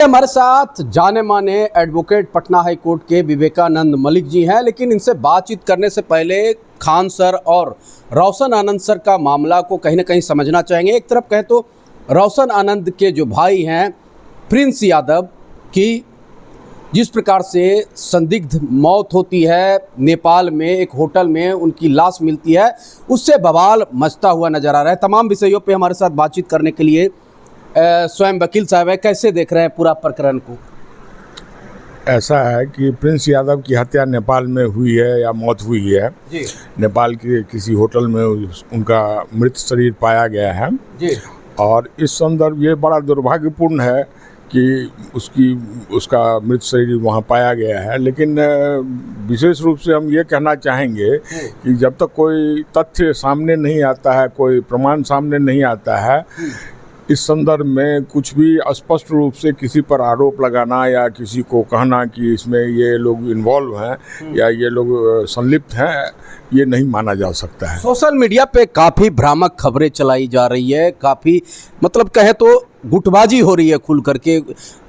हमारे साथ जाने माने एडवोकेट पटना हाई कोर्ट के विवेकानंद मलिक जी हैं, लेकिन इनसे बातचीत करने से पहले खान सर और रोशन आनंद सर का मामला को कहीं ना कहीं समझना चाहेंगे। एक तरफ कहें तो रोशन आनंद के जो भाई हैं प्रिंस यादव की जिस प्रकार से संदिग्ध मौत होती है, नेपाल में एक होटल में उनकी लाश मिलती है, उससे बवाल मचता हुआ नजर आ रहा है। तमाम विषयों पे हमारे साथ बातचीत करने के लिए स्वयं वकील साहब है। कैसे देख रहे हैं पूरा प्रकरण को? ऐसा है कि प्रिंस यादव की हत्या नेपाल में हुई है या मौत हुई है जी। नेपाल के किसी होटल में उनका मृत शरीर पाया गया है जी। और इस संदर्भ ये बड़ा दुर्भाग्यपूर्ण है कि उसका मृत शरीर वहाँ पाया गया है। लेकिन विशेष रूप से हम ये कहना चाहेंगे कि जब तक कोई तथ्य सामने नहीं आता है, कोई प्रमाण सामने नहीं आता है, इस संदर्भ में कुछ भी स्पष्ट रूप से किसी पर आरोप लगाना या किसी को कहना कि इसमें ये लोग इन्वॉल्व हैं या ये लोग संलिप्त हैं, ये नहीं माना जा सकता है। सोशल मीडिया पे काफ़ी भ्रामक खबरें चलाई जा रही है, काफ़ी मतलब कहे तो गुटबाजी हो रही है खुल करके,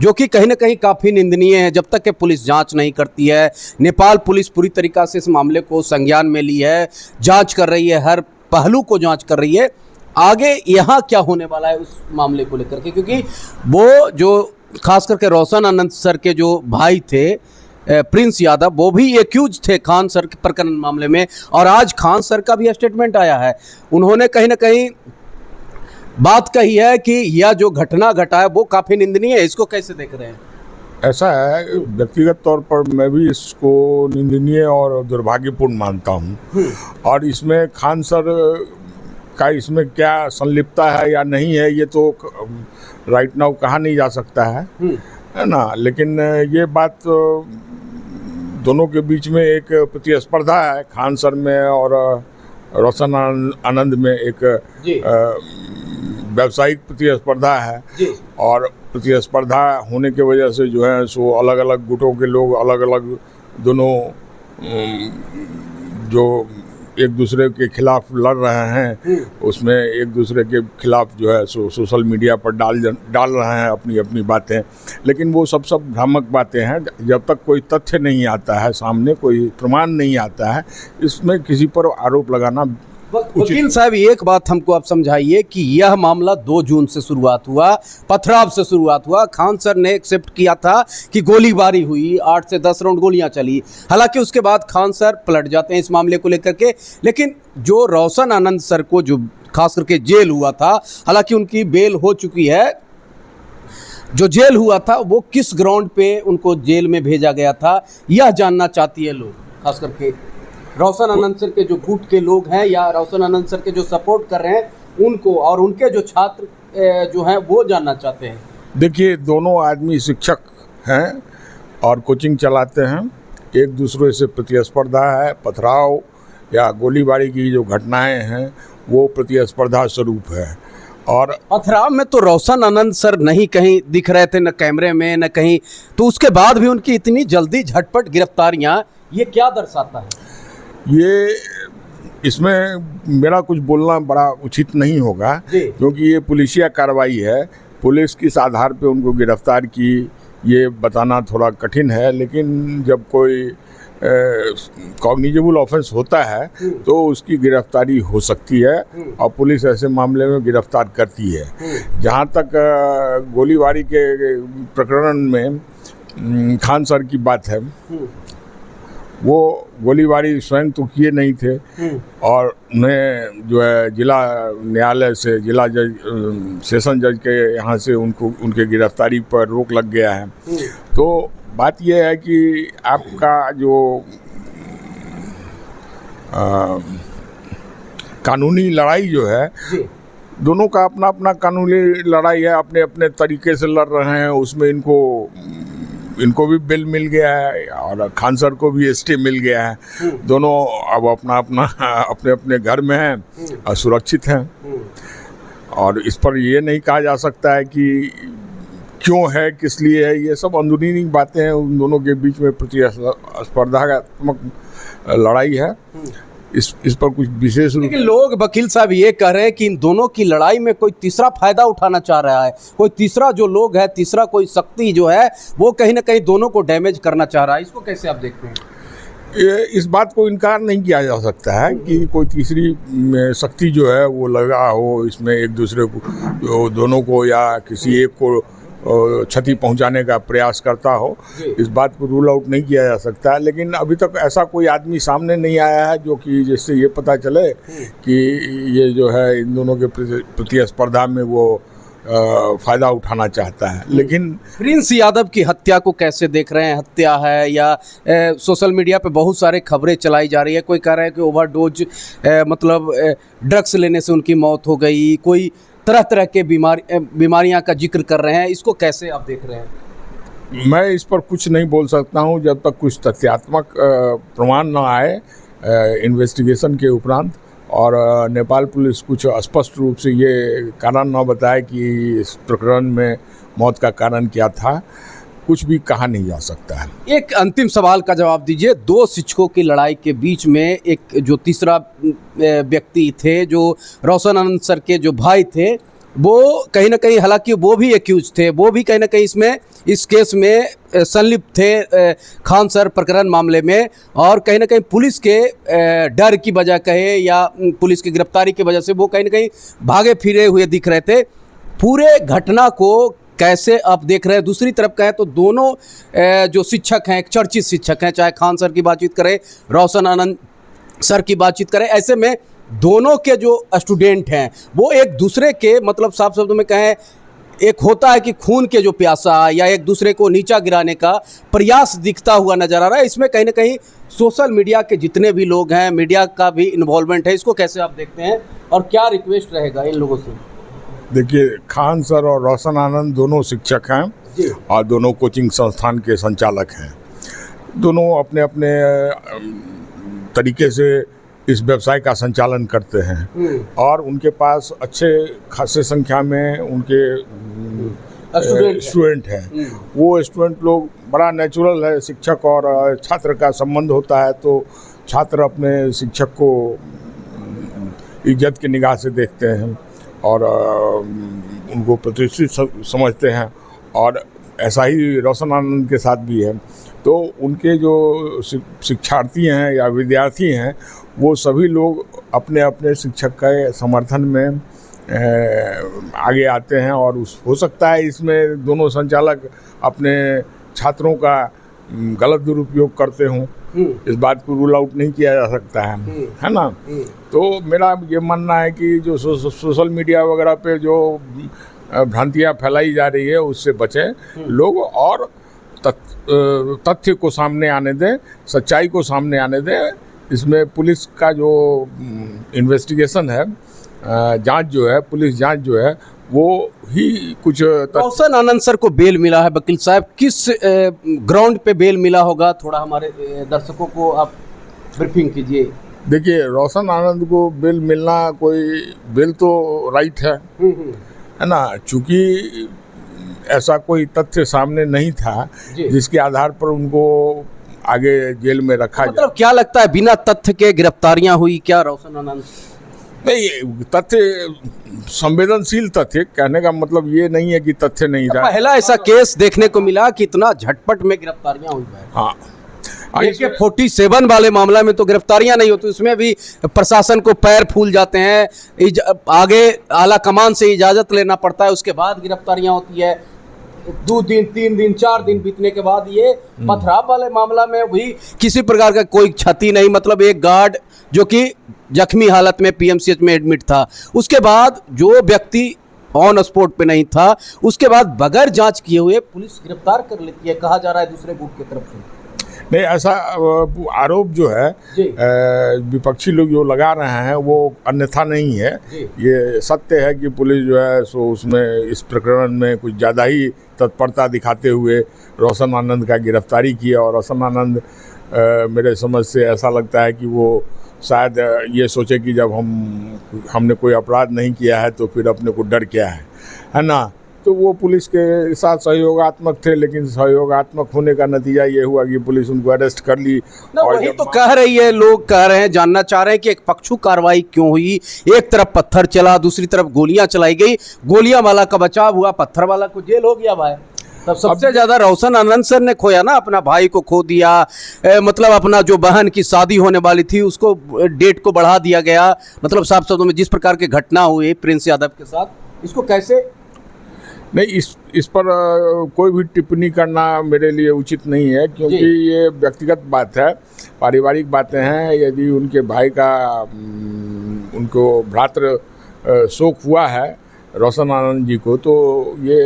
जो कि कहीं ना कहीं काफ़ी निंदनीय है। जब तक कि पुलिस जांच नहीं करती है, नेपाल पुलिस पूरी तरीक़ा से इस मामले को संज्ञान में ली है, जांच कर रही है, हर पहलू को जांच कर रही है। आगे यहाँ क्या होने वाला है उस मामले को लेकर के, क्योंकि वो जो खास करके रोशन आनंद सर के जो भाई थे प्रिंस यादव, वो भी एक्यूज थे खान सर के प्रकरण मामले में, और आज खान सर का भी स्टेटमेंट आया है। उन्होंने कहीं ना कहीं बात कही है कि यह जो घटना घटा है वो काफ़ी निंदनीय है। इसको कैसे देख रहे हैं? ऐसा है, व्यक्तिगत तौर पर मैं भी इसको निंदनीय और दुर्भाग्यपूर्ण मानता हूँ। और इसमें खान सर का इसमें क्या संलिप्तता है या नहीं है, ये तो राइट नाउ कहा नहीं जा सकता है ना। लेकिन ये बात दोनों के बीच में एक प्रतिस्पर्धा है, खान सर में और रोशन आनंद में एक व्यावसायिक प्रतिस्पर्धा है। और प्रतिस्पर्धा होने की वजह से जो है सो अलग अलग गुटों के लोग अलग अलग दोनों जो एक दूसरे के खिलाफ लड़ रहे हैं, उसमें एक दूसरे के खिलाफ जो है सो सोशल मीडिया पर डाल रहे हैं अपनी अपनी बातें। लेकिन वो सब भ्रामक बातें हैं। जब तक कोई तथ्य नहीं आता है सामने, कोई प्रमाण नहीं आता है, इसमें किसी पर आरोप लगाना वकील साहब एक बात हमको आप समझाइए कि यह मामला 2 जून से शुरुआत हुआ, पथराव से शुरुआत हुआ। खान सर ने एक्सेप्ट किया था कि गोलीबारी हुई, 8 से 10 राउंड गोलियां चली। हालांकि उसके बाद खान सर पलट जाते हैं इस मामले को लेकर के। लेकिन जो रोशन आनंद सर को जो खास करके जेल हुआ था, हालांकि उनकी बेल हो चुकी है, जो जेल हुआ था वो किस ग्राउंड पे उनको जेल में भेजा गया था, यह जानना चाहती है लोग। खास करके रोशन आनंद सर के जो गुट के लोग हैं या रोशन आनंद सर के जो सपोर्ट कर रहे हैं उनको, और उनके जो छात्र जो हैं वो जानना चाहते हैं। देखिए, दोनों आदमी शिक्षक हैं और कोचिंग चलाते हैं। एक दूसरे से प्रतिस्पर्धा है। पथराव या गोलीबारी की जो घटनाएं हैं वो प्रतिस्पर्धा स्वरूप है। और पथराव में तो रोशन आनंद सर नहीं कहीं दिख रहे थे, न कैमरे में न कहीं, तो उसके बाद भी उनकी इतनी जल्दी झटपट गिरफ्तारियां, ये क्या दर्शाता है? ये इसमें मेरा कुछ बोलना बड़ा उचित नहीं होगा, क्योंकि ये पुलिसिया कार्रवाई है। पुलिस किस आधार पे उनको गिरफ्तार की ये बताना थोड़ा कठिन है। लेकिन जब कोई कॉग्निजेबल ऑफेंस होता है तो उसकी गिरफ्तारी हो सकती है और पुलिस ऐसे मामले में गिरफ्तार करती है। जहाँ तक गोलीबारी के प्रकरण में खान सर की बात है, वो गोलीबारी स्वयं तो किए नहीं थे और उन्हें जो है जिला न्यायालय से, जिला जज, सेशन जज के यहाँ से उनके गिरफ्तारी पर रोक लग गया है। तो बात यह है कि आपका जो कानूनी लड़ाई जो है, दोनों का अपना अपना कानूनी लड़ाई है, अपने अपने तरीके से लड़ रहे हैं। उसमें इनको भी बेल मिल गया है और खान सर को भी एसटी मिल गया है। दोनों अब अपना अपना अपने अपने घर में हैं और सुरक्षित हैं। और इस पर ये नहीं कहा जा सकता है कि क्यों है, किस लिए है। ये सब अंदरूनी बातें हैं, उन दोनों के बीच में प्रतिस्पर्धात्मक लड़ाई है। इस पर कुछ विशेष रूप। लेकिन लोग वकील साहब ये कह रहे हैं कि इन दोनों की लड़ाई में कोई तीसरा फायदा उठाना चाह रहा है, कोई तीसरा जो लोग है, तीसरा कोई शक्ति जो है वो कहीं ना कहीं दोनों को डैमेज करना चाह रहा है। इसको कैसे आप देखते हैं? इस बात को इनकार नहीं किया जा सकता है कि कोई तीसरी शक्ति जो है वो लगा हो इसमें, एक दूसरे को, दोनों को या किसी एक को क्षति पहुंचाने का प्रयास करता हो। इस बात को रूल आउट नहीं किया जा सकता है। लेकिन अभी तक ऐसा कोई आदमी सामने नहीं आया है जो कि जिससे ये पता चले कि ये जो है इन दोनों के प्रतिस्पर्धा में वो फ़ायदा उठाना चाहता है। लेकिन प्रिंस यादव की हत्या को कैसे देख रहे हैं? हत्या है या सोशल मीडिया पे बहुत सारे खबरें चलाई जा रही है, कोई कह रहा है कि ओवरडोज मतलब ड्रग्स लेने से उनकी मौत हो गई, कोई तरह तरह के बीमारियां का जिक्र कर रहे हैं। इसको कैसे आप देख रहे हैं? मैं इस पर कुछ नहीं बोल सकता हूं जब तक कुछ तथ्यात्मक प्रमाण न आए इन्वेस्टिगेशन के उपरांत, और नेपाल पुलिस कुछ स्पष्ट रूप से ये कारण न बताए कि इस प्रकरण में मौत का कारण क्या था। कुछ भी कहा नहीं जा सकता है। एक अंतिम सवाल का जवाब दीजिए। दो शिक्षकों की लड़ाई के बीच में एक जो तीसरा व्यक्ति थे, जो रोशन आनंद सर के जो भाई थे, वो कहीं ना कहीं, हालांकि वो भी एक्यूज थे, वो भी कहीं ना कहीं इसमें इस केस में संलिप्त थे, खान सर प्रकरण मामले में, और कहीं ना कहीं पुलिस के डर की वजह कहे या पुलिस की गिरफ्तारी की वजह से वो कहीं ना कहीं भागे फिरे हुए दिख रहे थे। पूरे घटना को कैसे आप देख रहे हैं? दूसरी तरफ कहें तो दोनों जो शिक्षक हैं, चर्चित शिक्षक हैं, चाहे खान सर की बातचीत करें, रोशन आनंद सर की बातचीत करें, ऐसे में दोनों के जो स्टूडेंट हैं वो एक दूसरे के, मतलब साफ शब्दों में कहें, एक होता है कि खून के जो प्यासा या एक दूसरे को नीचा गिराने का प्रयास दिखता हुआ नजर आ रहा है। इसमें कहीं ना कहीं सोशल मीडिया के जितने भी लोग हैं, मीडिया का भी इन्वॉल्वमेंट है। इसको कैसे आप देखते हैं और क्या रिक्वेस्ट रहेगा इन लोगों से? देखिए, खान सर और रोशन आनंद दोनों शिक्षक हैं और दोनों कोचिंग संस्थान के संचालक हैं। दोनों अपने अपने तरीके से इस व्यवसाय का संचालन करते हैं और उनके पास अच्छे खासे संख्या में उनके स्टूडेंट हैं। वो स्टूडेंट लोग, बड़ा नेचुरल है, शिक्षक और छात्र का संबंध होता है तो छात्र अपने शिक्षक को इज्जत की निगाह से देखते हैं और उनको प्रतिष्ठित समझते हैं, और ऐसा ही रोशन आनंद के साथ भी है। तो उनके जो शिक्षार्थी हैं या विद्यार्थी हैं, वो सभी लोग अपने अपने शिक्षक के समर्थन में आगे आते हैं, और हो सकता है इसमें दोनों संचालक अपने छात्रों का गलत दुरुपयोग करते हों। इस बात को रूल आउट नहीं किया जा सकता है ना। तो मेरा ये मानना है कि जो सोशल मीडिया वगैरह पे जो भ्रांतियाँ फैलाई जा रही है उससे बचें लोग, और तथ्य को सामने आने दें, सच्चाई को सामने आने दें। इसमें पुलिस का जो इन्वेस्टिगेशन है, जांच जो है, पुलिस जांच जो है, वो ही कुछ। रोशन आनंद सर को बेल मिला है वकील साहब, किस ग्राउंड पे बेल मिला होगा? थोड़ा हमारे दर्शकों को आप ब्रीफिंग कीजिए। देखिए, रोशन आनंद को बेल मिलना, कोई बेल तो राइट है ना, चूँकि ऐसा कोई तथ्य सामने नहीं था जिसके आधार पर उनको आगे जेल में रखा जाए। मतलब क्या लगता है, बिना तथ्य के गिरफ्तारियां हुई क्या रोशन आनंद? नहीं, तथ्य संवेदनशील तथ्य, कहने का मतलब ये नहीं है कि तथ्य नहीं था। पहला ऐसा केस देखने को मिला कि इतना झटपट में गिरफ्तारियां हुई है। हाँ, देखिए 47 वाले मामला में तो गिरफ्तारियां नहीं होती, उसमें भी प्रशासन को पैर फूल जाते हैं, आगे आला कमान से इजाजत लेना पड़ता है, उसके बाद गिरफ्तारियां होती है। 2 दिन 3 दिन 4 दिन बीतने के बाद ये पथराव वाले मामला में भी किसी प्रकार का कोई क्षति नहीं, मतलब एक गार्ड जो कि जख्मी हालत में पीएमसीएच में एडमिट था, उसके बाद जो व्यक्ति ऑन स्पॉट पे नहीं था, उसके बाद बगैर जांच किए हुए पुलिस गिरफ्तार कर लेती है, कहा जा रहा है दूसरे गुट की तरफ से। नहीं, ऐसा आरोप जो है विपक्षी लोग जो लगा रहे हैं वो अन्यथा नहीं है। ये सत्य है कि पुलिस जो है सो उसमें इस प्रकरण में कुछ ज़्यादा ही तत्परता दिखाते हुए रोशन आनंद का गिरफ्तारी किया, और रोशन आनंद मेरे समझ से ऐसा लगता है कि वो शायद ये सोचे कि जब हमने कोई अपराध नहीं किया है तो फिर अपने को डर क्या है ना। तो वो पुलिस के साथ सहयोगात्मक थे, लेकिन सहयोगात्मक होने का नतीजा ये हुआ कि पुलिस उनको अरेस्ट कर ली। ना और वही जब तो कह रही है, लोग कह रहे हैं, जानना चाह रहे हैं कि एक पक्षु कार्रवाई क्यों हुई। एक तरफ पत्थर चला, दूसरी तरफ गोलियां चलाई गई, गोलियां वाला का बचाव हुआ, पत्थर वाला को जेल हो गया भाई। तब सबसे ज्यादा रोशन आनंद सर ने खोया ना, अपना भाई को खो दिया, मतलब अपना जो बहन की शादी होने वाली थी उसको डेट को बढ़ा दिया गया। मतलब साफ शब्दों में जिस प्रकार की घटना हुई प्रिंस यादव के साथ, इसको कैसे नहीं, इस पर कोई भी टिप्पणी करना मेरे लिए उचित नहीं है, क्योंकि ये व्यक्तिगत बात है, पारिवारिक बातें हैं। यदि उनके भाई का उनको भ्रातृ शोक हुआ है रोशन आनंद जी को, तो ये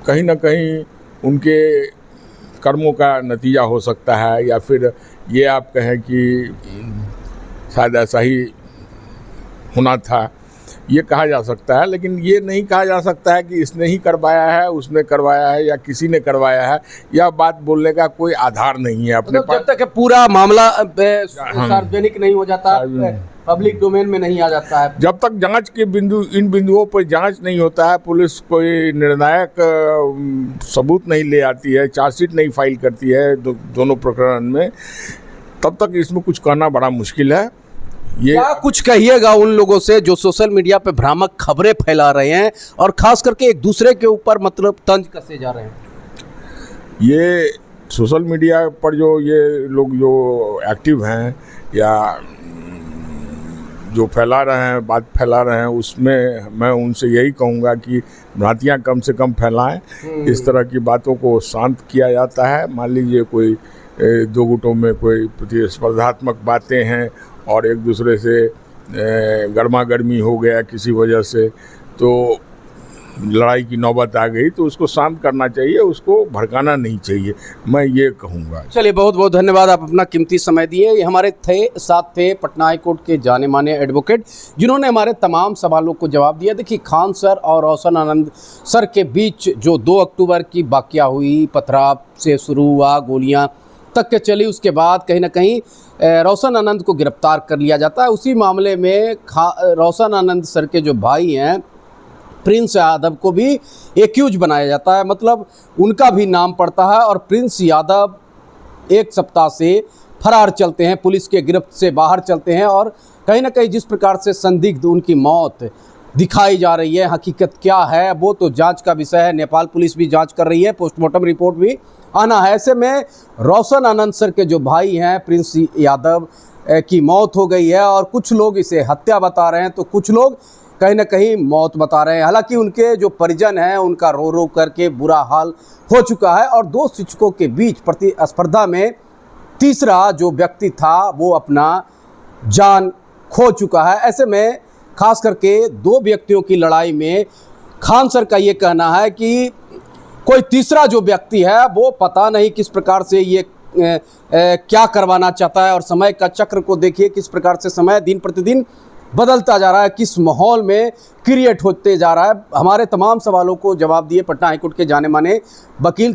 कहीं ना कहीं उनके कर्मों का नतीजा हो सकता है, या फिर ये आप कहें कि शायद ऐसा ही होना था, ये कहा जा सकता है। लेकिन ये नहीं कहा जा सकता है कि इसने ही करवाया है, उसने करवाया है, या किसी ने करवाया है। यह बात बोलने का कोई आधार नहीं है अपने मतलब जब तक पूरा मामला सार्वजनिक नहीं हो जाता, पब्लिक डोमेन में नहीं आ जाता है, जब तक जांच के इन बिंदुओं पर जांच नहीं होता है, पुलिस कोई निर्णायक सबूत नहीं ले आती है, चार्जशीट नहीं फाइल करती है दोनों प्रकरण में, तब तक इसमें कुछ कहना बड़ा मुश्किल है। ये क्या कुछ कहिएगा उन लोगों से जो सोशल मीडिया पे भ्रामक खबरें फैला रहे हैं और खास करके एक दूसरे के ऊपर मतलब तंज कसे जा रहे हैं? ये सोशल मीडिया पर जो ये लोग जो एक्टिव हैं या जो फैला रहे हैं, बात फैला रहे हैं, उसमें मैं उनसे यही कहूँगा कि भ्रांतियाँ कम से कम फैलाएं। इस तरह की बातों को शांत किया जाता है। मान लीजिए कोई दो गुटों में कोई प्रतिस्पर्धात्मक बातें हैं और एक दूसरे से गर्मा गर्मी हो गया किसी वजह से, तो लड़ाई की नौबत आ गई, तो उसको शांत करना चाहिए, उसको भड़काना नहीं चाहिए, मैं ये कहूँगा। चलिए, बहुत बहुत धन्यवाद, आप अपना कीमती समय दिए। ये हमारे साथ थे पटना हाई कोर्ट के जाने माने एडवोकेट, जिन्होंने हमारे तमाम सवालों को जवाब दिया। देखिए, खान सर और रोशन आनंद सर के बीच जो 2 अक्टूबर की वाकया हुई, पथराव से शुरू हुआ, गोलियां तक के चली, उसके बाद कहीं ना कहीं रोशन आनंद को गिरफ्तार कर लिया जाता है। उसी मामले में रोशन आनंद सर के जो भाई हैं प्रिंस यादव को भी एक्यूज बनाया जाता है, मतलब उनका भी नाम पड़ता है। और प्रिंस यादव 1 सप्ताह से फरार चलते हैं, पुलिस के गिरफ्त से बाहर चलते हैं। और कहीं ना कहीं जिस प्रकार से संदिग्ध उनकी मौत दिखाई जा रही है, हकीकत क्या है वो तो जांच का विषय है। नेपाल पुलिस भी जांच कर रही है, पोस्टमार्टम रिपोर्ट भी आना है। ऐसे में रोशन आनंद सर के जो भाई हैं प्रिंस यादव की मौत हो गई है, और कुछ लोग इसे हत्या बता रहे हैं, तो कुछ लोग कहीं ना कहीं मौत बता रहे हैं। हालांकि उनके जो परिजन हैं उनका रो रो करके बुरा हाल हो चुका है। और 2 शिक्षकों के बीच प्रतिस्पर्धा में तीसरा जो व्यक्ति था वो अपना जान खो चुका है। ऐसे में खास करके 2 व्यक्तियों की लड़ाई में खान सर का ये कहना है कि कोई तीसरा जो व्यक्ति है वो पता नहीं किस प्रकार से ये क्या करवाना चाहता है। और समय का चक्र को देखिए, किस प्रकार से समय दिन प्रतिदिन बदलता जा रहा है, किस माहौल में क्रिएट होते जा रहा है। हमारे तमाम सवालों को जवाब दिए पटना हाईकोर्ट के जाने माने वकील